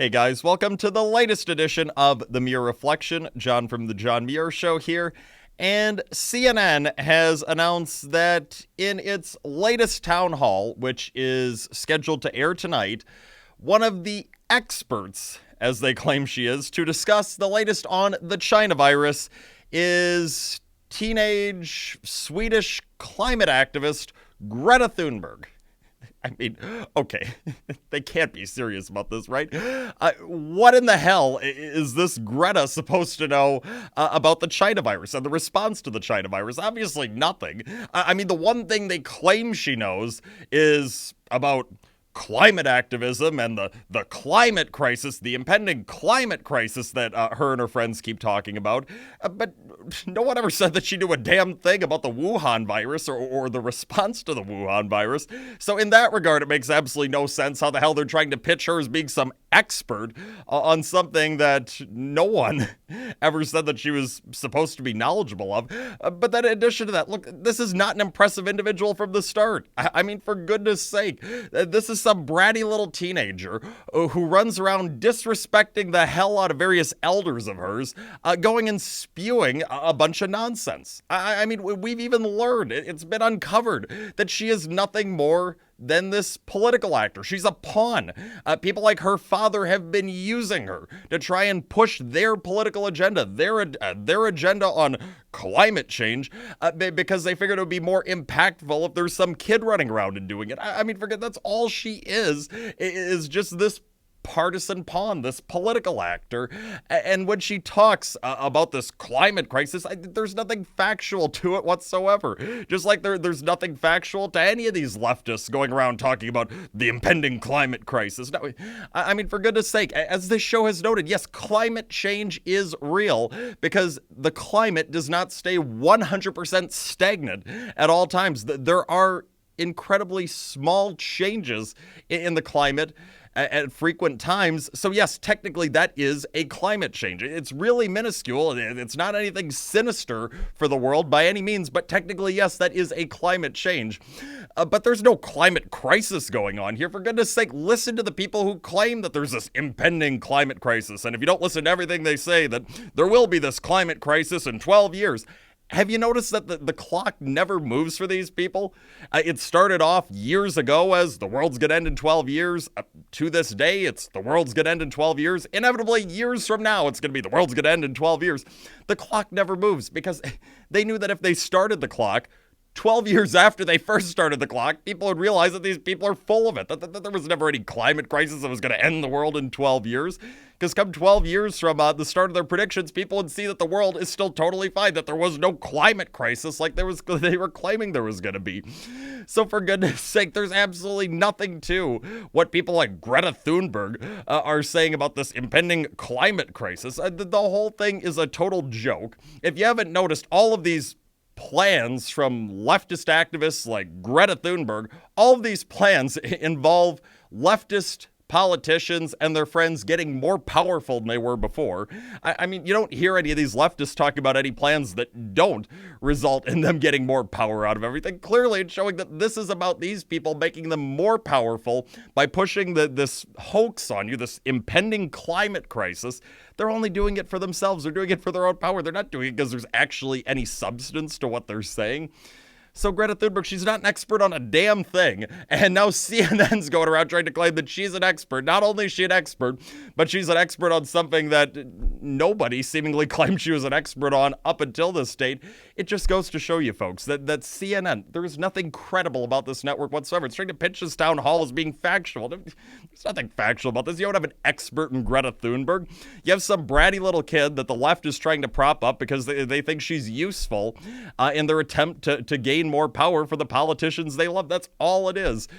Hey guys, welcome to the latest edition of the Muir Reflection. John from the John Muir Show here. And CNN has announced that in its latest town hall, which is scheduled to air tonight, one of the experts, as they claim she is, to discuss the latest on the China virus is teenage Swedish climate activist Greta Thunberg. I mean, okay, they can't be serious about this, right? What in the hell is this Greta supposed to know about the China virus and the response to the China virus? Obviously nothing. I mean, the one thing they claim she knows is about climate activism and the climate crisis, the impending climate crisis that her and her friends keep talking about. But no one ever said that she knew a damn thing about the Wuhan virus or the response to the Wuhan virus. So in that regard, it makes absolutely no sense how the hell they're trying to pitch her as being some expert on something that no one ever said that she was supposed to be knowledgeable of. But then in addition to that, look, this is not an impressive individual from the start. I mean, for goodness sake, this is some bratty little teenager who runs around disrespecting the hell out of various elders of hers, going and spewing a bunch of nonsense. I mean, we've even learned, it's been uncovered, that she is nothing more than this political actor. She's a pawn. People like her father have been using her to try and push their political agenda, their agenda on climate change, because they figured it would be more impactful if there's some kid running around and doing it. I mean, forget, that's all she is just this partisan pawn, this political actor. And when she talks about this climate crisis, there's nothing factual to it whatsoever. Just like there's nothing factual to any of these leftists going around talking about the impending climate crisis. No, I mean, for goodness sake, as this show has noted, yes, climate change is real because the climate does not stay 100% stagnant at all times. There are incredibly small changes in the climate at frequent times. So yes, technically that is a climate change. It's really minuscule. It's not anything sinister for the world by any means, but technically, yes, that is a climate change. But there's no climate crisis going on here. For goodness sake, listen to the people who claim that there's this impending climate crisis. And if you don't listen to everything they say, that there will be this climate crisis in 12 years. Have you noticed that the clock never moves for these people? It started off years ago as the world's going to end in 12 years. To this day, it's the world's going to end in 12 years. Inevitably, years from now, it's going to be the world's going to end in 12 years. The clock never moves because they knew that if they started the clock 12 years after they first started the clock, people would realize that these people are full of it, that there was never any climate crisis that was going to end the world in 12 years. Because come 12 years from the start of their predictions, people would see that the world is still totally fine, that there was no climate crisis like they were claiming there was going to be. So for goodness sake, there's absolutely nothing to what people like Greta Thunberg are saying about this impending climate crisis. The whole thing is a total joke. If you haven't noticed, all of these plans from leftist activists like Greta Thunberg, all of these plans involve leftist politicians and their friends getting more powerful than they were before. I mean, you don't hear any of these leftists talking about any plans that don't result in them getting more power out of everything. Clearly, it's showing that this is about these people making them more powerful by pushing this hoax on you, this impending climate crisis. They're only doing it for themselves. They're doing it for their own power. They're not doing it because there's actually any substance to what they're saying. So Greta Thunberg, she's not an expert on a damn thing. And now CNN's going around trying to claim that she's an expert. Not only is she an expert, but she's an expert on something that nobody seemingly claimed she was an expert on up until this date. It just goes to show you, folks, that CNN, there's nothing credible about this network whatsoever. It's trying to pitch this town hall as being factual. There's nothing factual about this. You don't have an expert in Greta Thunberg. You have some bratty little kid that the left is trying to prop up because they think she's useful in their attempt to gain more power for the politicians they love. That's all it is.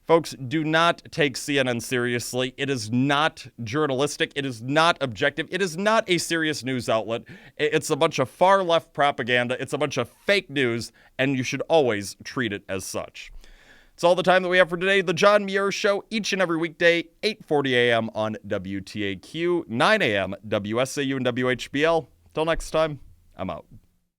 Folks, do not take CNN seriously. It is not journalistic. It is not objective. It is not a serious news outlet. It's a bunch of far left propaganda. It's a bunch of fake news, and you should always treat it as such. It's all the time that we have for today. The John Muir Show, each and every weekday, 8:40 a.m. on WTAQ, 9 a.m. WSAU and WHBL. Till next time, I'm out.